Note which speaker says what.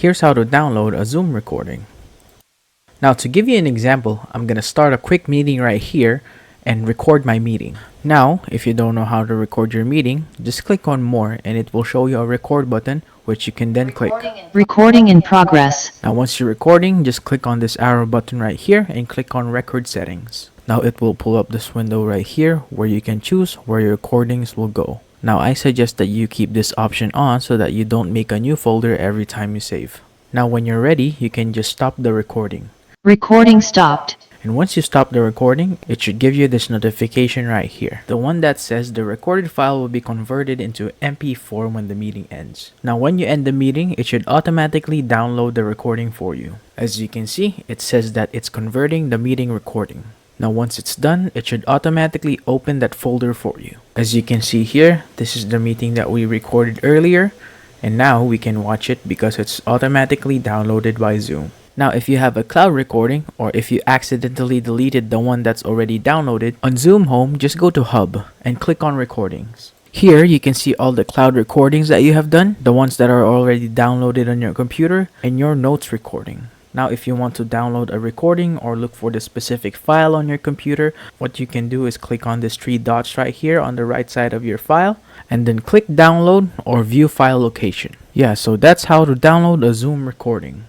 Speaker 1: Here's how to download a Zoom recording. Now to give you an example, I'm going to start a quick meeting right here and record my meeting. Now, if you don't know how to record your meeting, just click on More and it will show you a record button which you can then click.
Speaker 2: Recording in progress.
Speaker 1: Now once you're recording, just click on this arrow button right here and click on Record Settings. Now it will pull up this window right here where you can choose where your recordings will go. Now I suggest that you keep this option on so that you don't make a new folder every time you save. Now when you're ready, you can just stop the recording.
Speaker 2: Recording stopped.
Speaker 1: And once you stop the recording, it should give you this notification right here. The one that says the recorded file will be converted into MP4 when the meeting ends. Now when you end the meeting, it should automatically download the recording for you. As you can see, it says that it's converting the meeting recording. Now once it's done, it should automatically open that folder for you. As you can see here, this is the meeting that we recorded earlier, and now we can watch it because it's automatically downloaded by Zoom. Now if you have a cloud recording, or if you accidentally deleted the one that's already downloaded, on Zoom Home, just go to Hub and click on Recordings. Here you can see all the cloud recordings that you have done, the ones that are already downloaded on your computer, and your notes recording. Now if you want to download a recording or look for the specific file on your computer, what you can do is click on these three dots right here on the right side of your file and then click download or view file location. Yeah, so that's how to download a Zoom recording.